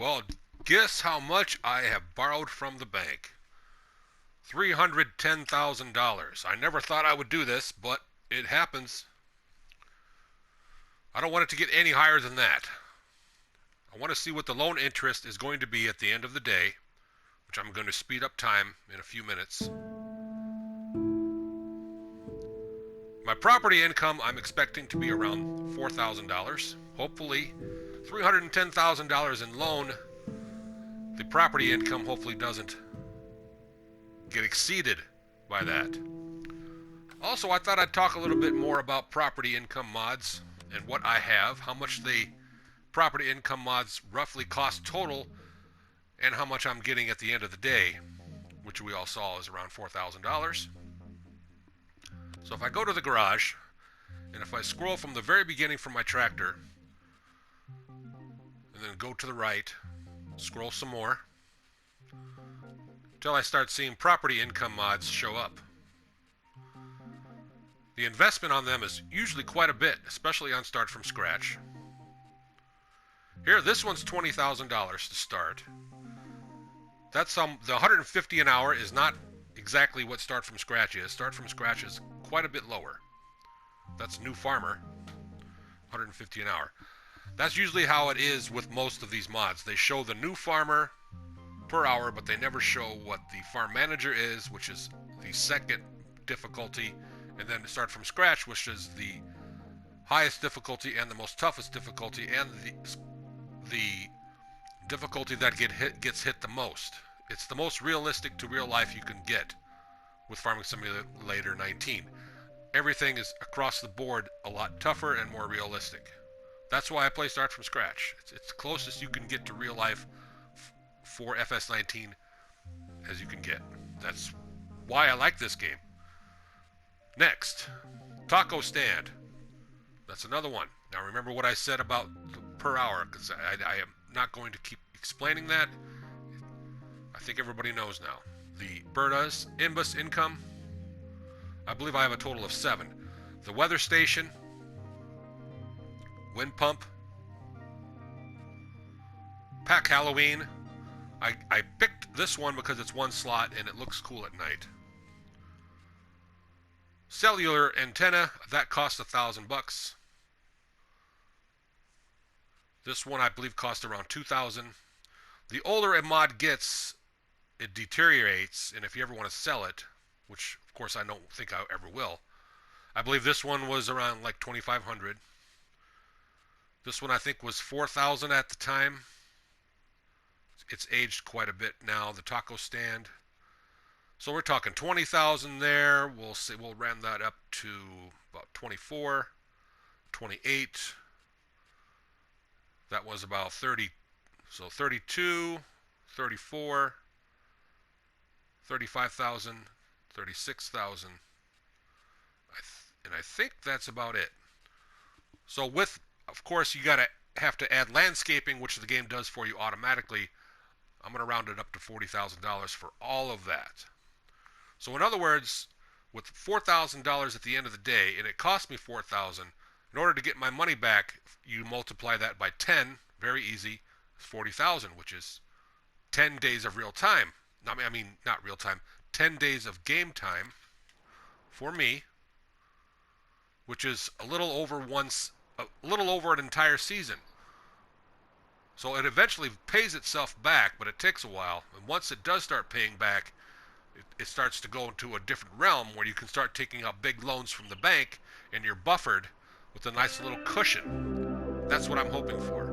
Well, guess how much I have borrowed from the bank. $310,000. I never thought I would do this, but it happens. I don't want it to get any higher than that. I want to see what the loan interest is going to be at the end of the day, which I'm going to speed up time in a few minutes. My property income I'm expecting to be around $4,000. Hopefully, $310,000 in loan. The property income hopefully doesn't get exceeded by that. Also, I thought I'd talk a little bit more about property income mods and what I have, how much the property income mods roughly cost total, and how much I'm getting at the end of the day, which we all saw is around $4,000. So if I go to the garage, and if I scroll from the very beginning from my tractor, and then go to the right, scroll some more, until I start seeing property income mods show up. The investment on them is usually quite a bit, especially on Start From Scratch. Here, this one's $20,000 to start. That's the $150 an hour is not exactly what Start From Scratch is. Start From Scratch is quite a bit lower. That's New Farmer, $150 an hour. That's usually how it is with most of these mods. They show the New Farmer per hour, but they never show what the Farm Manager is, which is the second difficulty, and then Start From Scratch, which is the highest difficulty and the most toughest difficulty, and the difficulty that gets hit the most. It's the most realistic to real life you can get with Farming Simulator 19. Everything is across the board a lot tougher and more realistic. That's why I play Start From Scratch. It's the closest you can get to real life for FS19 as you can get. That's why I like this game. Next, Taco Stand. That's another one. Now remember what I said about per hour, because I am not going to keep explaining that. I think everybody knows now. The Berta's Imbus income, I believe I have a total of 7. The weather station, wind pump, Pack Halloween. I picked this one because it's one slot and it looks cool at night. Cellular antenna, that cost $1,000. This one I believe cost around $2,000. The older a mod gets, it deteriorates, and if you ever want to sell it, which of course I don't think I ever will, I believe this one was around like $2,500. This one I think was $4,000 at the time. It's aged quite a bit now. The taco stand. So we're talking $20,000 there. We'll see. We'll round that up to about 24, 28. That was about 30. So 32, 34, 35,000, 36,000. And I think that's about it. So with, of course, you have to add landscaping, which the game does for you automatically. I'm going to round it up to $40,000 for all of that. So in other words, with $4,000 at the end of the day, and it cost me $4,000, in order to get my money back, you multiply that by 10, very easy, it's $40,000, which is 10 days of real time. I mean, not real time, 10 days of game time for me, which is a little over an entire season. So it eventually pays itself back, but it takes a while. And once it does start paying back, it starts to go into a different realm where you can start taking out big loans from the bank and you're buffered with a nice little cushion. That's what I'm hoping for.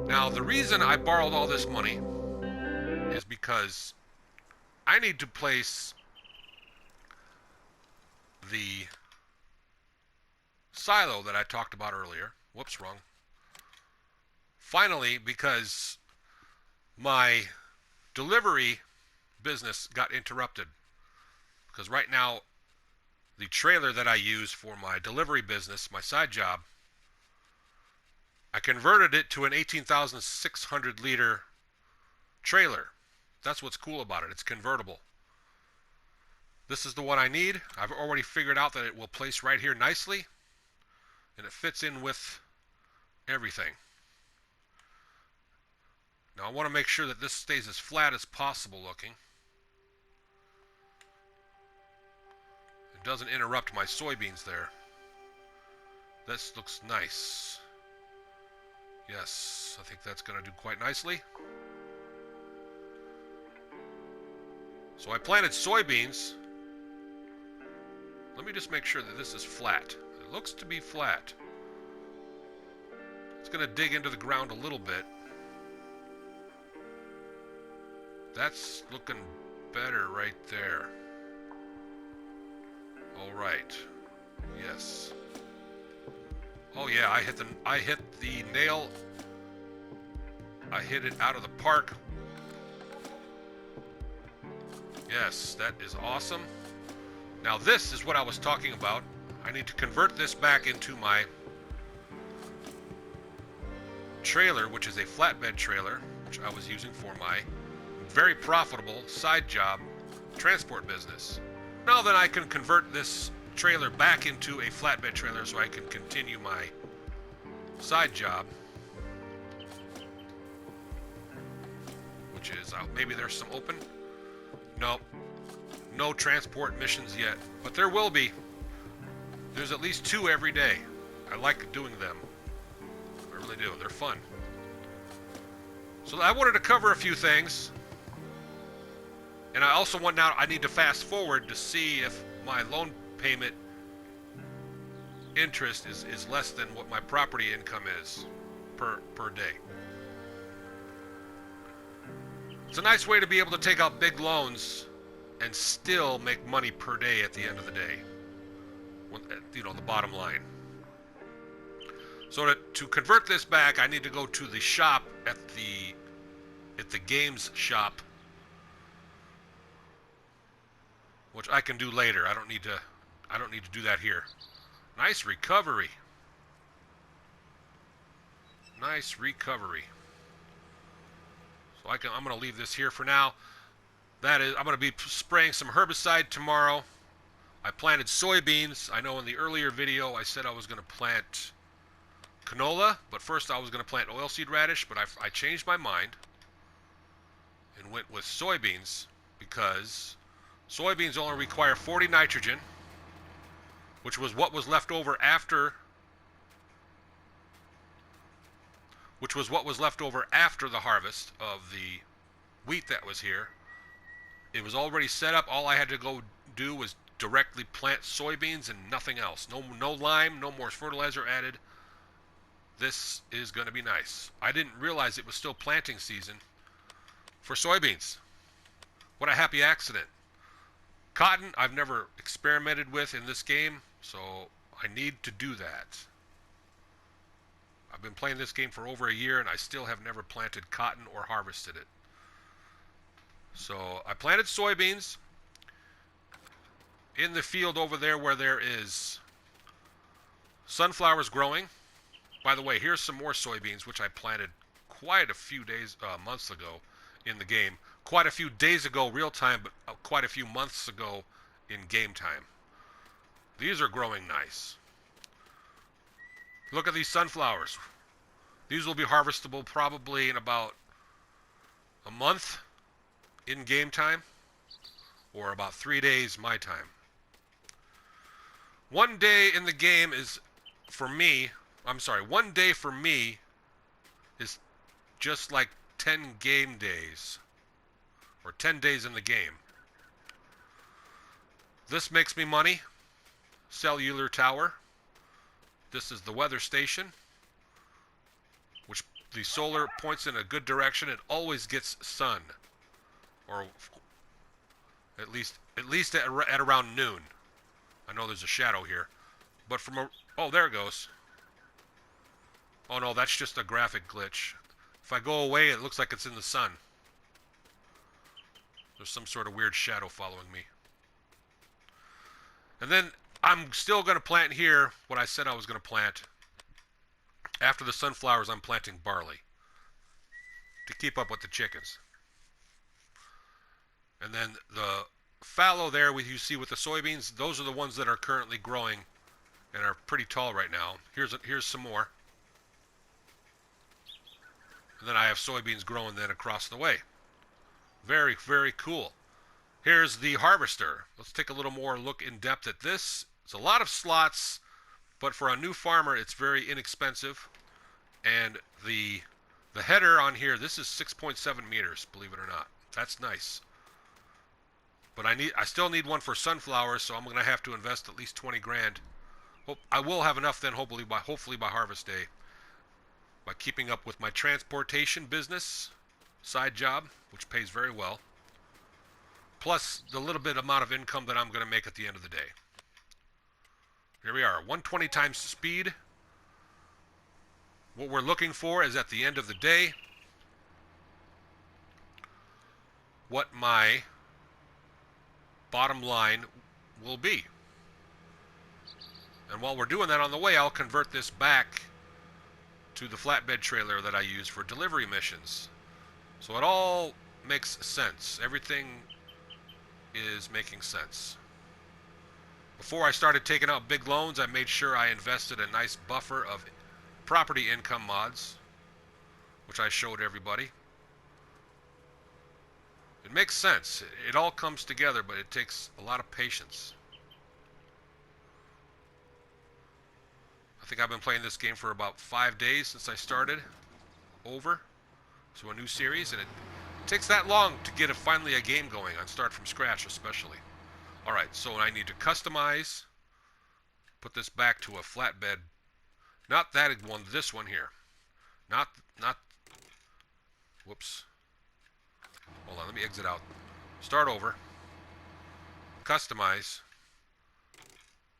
Now, the reason I borrowed all this money is because I need to place the silo that I talked about earlier. Whoops, wrong. Finally, because my delivery business got interrupted. Because right now, the trailer that I use for my delivery business, my side job, I converted it to an 18,600 liter trailer. That's what's cool about it. It's convertible. This is the one I need. I've already figured out that it will place right here nicely, and it fits in with everything. Now I want to make sure that this stays as flat as possible looking. It doesn't interrupt my soybeans there. This looks nice. Yes, I think that's going to do quite nicely. So I planted soybeans. Let me just make sure that this is flat. It looks to be flat. It's going to dig into the ground a little bit. That's looking better right there. All right. Yes. Oh yeah, I hit the nail. I hit it out of the park. Yes, that is awesome. Now this is what I was talking about. I need to convert this back into my trailer, which is a flatbed trailer, which I was using for my very profitable side job transport business. Now then I can convert this trailer back into a flatbed trailer so I can continue my side job, which is maybe there's some open. Nope, no transport missions yet, but there will be. There's at least 2 every day. I like doing them. I really do. They're fun. So I wanted to cover a few things. And I also I need to fast forward to see if my loan payment interest is less than what my property income is per day. It's a nice way to be able to take out big loans and still make money per day at the end of the day. You know, the bottom line. So to convert this back, I need to go to the shop at the games shop, which I can do later. I don't need to do that here. Nice recovery. Nice recovery. So I'm going to leave this here for now. I'm going to be spraying some herbicide tomorrow. I planted soybeans. I know in the earlier video I said I was going to plant canola, but first I was going to plant oilseed radish, but I changed my mind and went with soybeans because soybeans only require 40 nitrogen, which was what was left over after the harvest of the wheat that was here. It was already set up. All I had to go do was directly plant soybeans and nothing else. No lime, no more fertilizer added. This is going to be nice. I didn't realize it was still planting season for soybeans. What a happy accident. Cotton, I've never experimented with in this game, so I need to do that. I've been playing this game for over a year, and I still have never planted cotton or harvested it. So I planted soybeans in the field over there where there is sunflowers growing. By the way, here's some more soybeans, which I planted quite a few months ago in the game. Quite a few days ago, real time, but quite a few months ago in game time. These are growing nice. Look at these sunflowers. These will be harvestable probably in about a month in game time, or about 3 days my time. 1 day in the game is, for me, 1 day for me is just like 10 game days, or 10 days in the game. This makes me money. Cellular tower. This is the weather station, which the solar points in a good direction. It always gets sun, or at least at around noon. I know there's a shadow here, but oh, there it goes. Oh no, that's just a graphic glitch. If I go away, it looks like it's in the sun. There's some sort of weird shadow following me. And then I'm still going to plant here what I said I was going to plant. After the sunflowers, I'm planting barley to keep up with the chickens. And then the fallow there you see with the soybeans, those are the ones that are currently growing and are pretty tall right now. Here's some more. And then I have soybeans growing then across the way. Very, very cool. Here's the harvester. Let's take a little more look in depth at this. It's a lot of slots, but for a new farmer, it's very inexpensive. And the header on here, this is 6.7 meters, believe it or not. That's nice. But I still need one for sunflowers, so I'm going to have to invest at least 20 grand. I will have enough then, hopefully by harvest day, by keeping up with my transportation business side job, which pays very well, plus the little bit amount of income that I'm going to make at the end of the day. Here we are, 120 times speed. What we're looking for is at the end of the day what my bottom line will be. And while we're doing that on the way, I'll convert this back to the flatbed trailer that I use for delivery missions. So it all makes sense. Everything is making sense. Before I started taking out big loans, I made sure I invested a nice buffer of property income mods, which I showed everybody. It makes sense. It all comes together, but it takes a lot of patience. I think I've been playing this game for about 5 days since I started over. So a new series, and it takes that long to get finally a game going on Start From Scratch especially. Alright, so I need to customize, put this back to a flatbed. Not that one, this one here. Not, whoops. Hold on, let me exit out. Start over. Customize.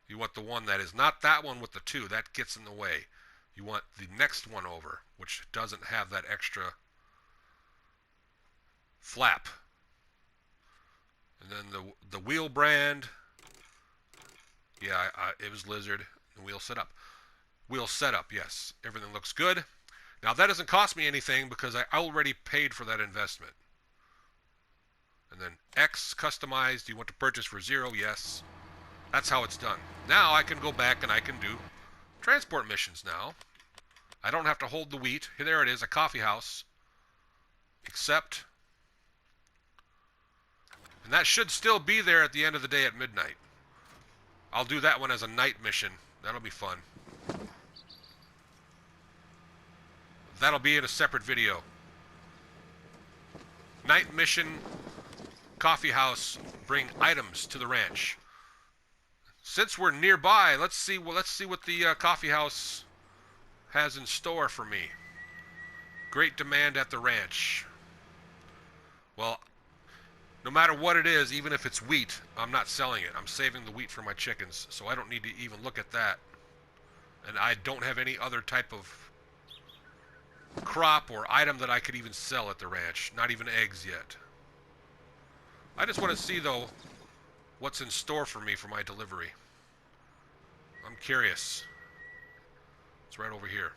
You want the one that is not that one with the 2. That gets in the way. You want the next one over, which doesn't have that extra flap. And then the wheel brand. Yeah, it was Lizard. The wheel setup. Wheel setup, yes. Everything looks good. Now that doesn't cost me anything because I already paid for that investment. And then X, customized. You want to purchase for 0? Yes. That's how it's done. Now I can go back and I can do transport missions now. I don't have to hold the wheat. There it is, a coffee house. Accept. And that should still be there at the end of the day at midnight. I'll do that one as a night mission. That'll be fun. That'll be in a separate video. Night mission, coffee house, bring items to the ranch. Since we're nearby, let's see what the coffee house has in store for me. Great demand at the ranch. Well, no matter what it is, even if it's wheat, I'm not selling it. I'm saving the wheat for my chickens, so I don't need to even look at that. And I don't have any other type of crop or item that I could even sell at the ranch. Not even eggs yet. I just want to see, though, what's in store for me for my delivery. I'm curious. It's right over here.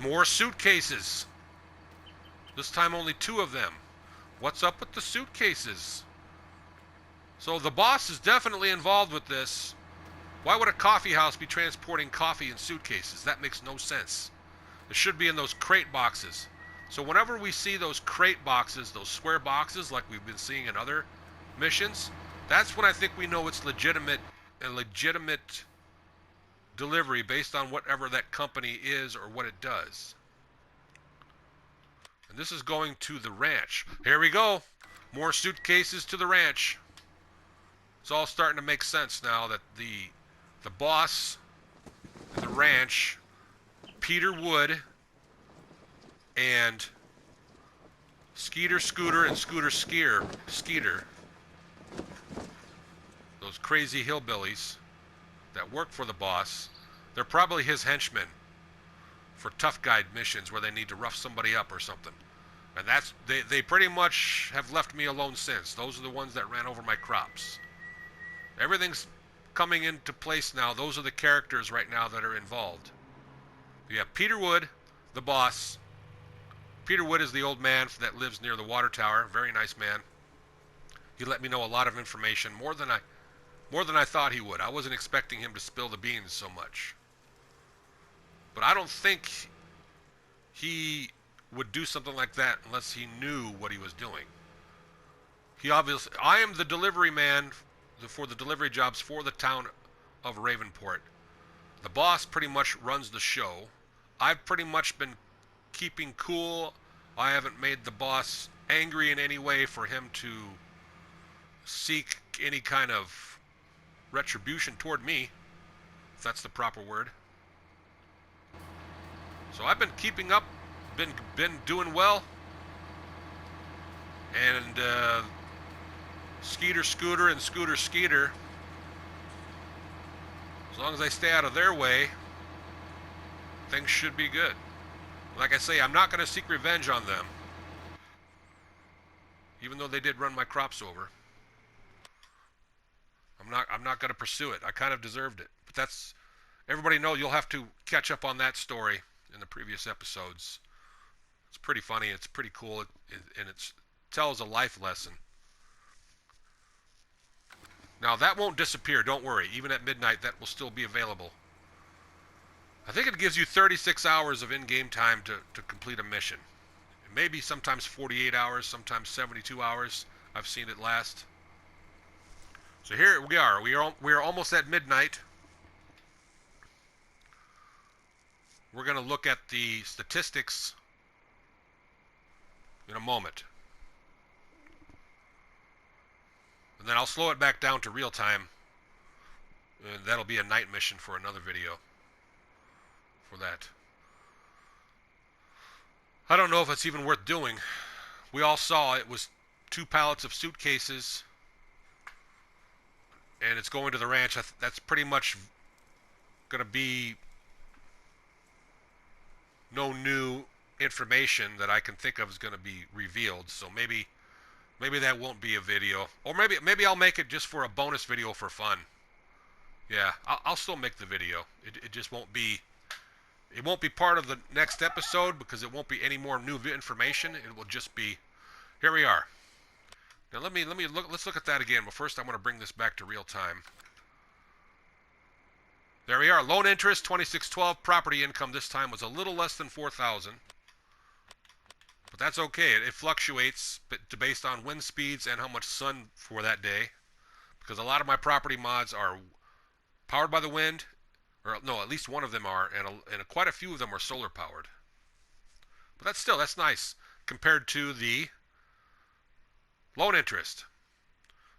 More suitcases. This time only 2 of them. What's up with the suitcases? So the boss is definitely involved with this. Why would a coffee house be transporting coffee in suitcases? That makes no sense. It should be in those crate boxes. So whenever we see those crate boxes, those square boxes like we've been seeing in other missions, that's when I think we know it's legitimate delivery based on whatever that company is or what it does. And this is going to the ranch. Here we go. More suitcases to the ranch. It's all starting to make sense now that the boss and the ranch, Peter Wood and Skeeter Scooter and Scooter Skeeter, those crazy hillbillies that work for the boss, they're probably his henchmen for tough guide missions where they need to rough somebody up or something. And they pretty much have left me alone since. Those are the ones that ran over my crops. Everything's coming into place now. Those are the characters right now that are involved. You have Peter Wood, the boss. Peter Wood is the old man that lives near the water tower. Very nice man. He let me know a lot of information, more than I thought he would. I wasn't expecting him to spill the beans so much. But I don't think he would do something like that unless he knew what he was doing. He obviously, I am the delivery man for the delivery jobs for the town of Ravenport. The boss pretty much runs the show. I've pretty much been keeping cool. I haven't made the boss angry in any way for him to seek any kind of retribution toward me, if that's the proper word. So I've been keeping up, been doing well, and Skeeter Scooter and Scooter Skeeter, as long as I stay out of their way, things should be good. Like I say, I'm not going to seek revenge on them, even though they did run my crops over. I'm not going to pursue it. I kind of deserved it. But that's, everybody knows, you'll have to catch up on that story in the previous episodes. It's pretty funny. It's pretty cool. And it tells a life lesson. Now, that won't disappear. Don't worry. Even at midnight, that will still be available. I think it gives you 36 hours of in-game time to complete a mission. Maybe sometimes 48 hours, sometimes 72 hours. I've seen it last. So here we are. We are almost at midnight. We're going to look at the statistics in a moment. And then I'll slow it back down to real time. And that'll be a night mission for another video. For that. I don't know if it's even worth doing. We all saw it was 2 pallets of suitcases. And it's going to the ranch. That's pretty much going to be no new information that I can think of is going to be revealed. So maybe that won't be a video. Or maybe I'll make it just for a bonus video for fun. Yeah, I'll still make the video. It just won't be... It won't be part of the next episode because it won't be any more new information. It will just be... Here we are. Now let me look. Let's look at that again. But first, I want to bring this back to real time. There we are. Loan interest 2612. Property income this time was a little less than 4,000, but that's okay. It fluctuates based on wind speeds and how much sun for that day, because a lot of my property mods are powered by the wind, or no, at least one of them are, and quite a few of them are solar powered. But that's nice compared to the loan interest.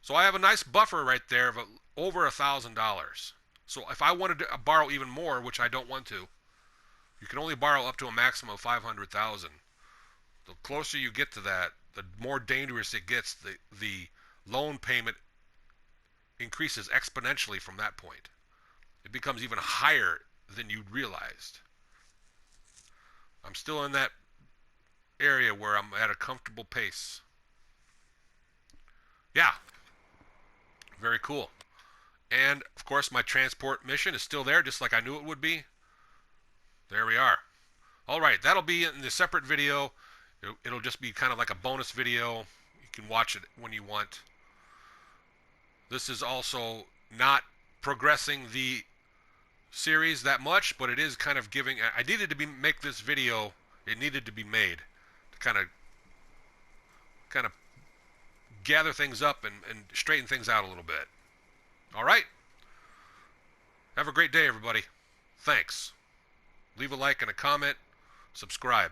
So I have a nice buffer right there of over $1,000. So if I wanted to borrow even more, which I don't want to, you can only borrow up to a maximum of 500,000. The closer you get to that, the more dangerous it gets. The loan payment increases exponentially from that point. It becomes even higher than you realized. I'm still in that area where I'm at a comfortable pace. Yeah. Very cool. And, of course, my transport mission is still there, just like I knew it would be. There we are. All right, that'll be in the separate video. It'll just be kind of like a bonus video. You can watch it when you want. This is also not progressing the series that much, but it is kind of giving... I needed to make this video. It needed to be made to kind of gather things up and straighten things out a little bit. All right. Have a great day, everybody. Thanks. Leave a like and a comment. Subscribe.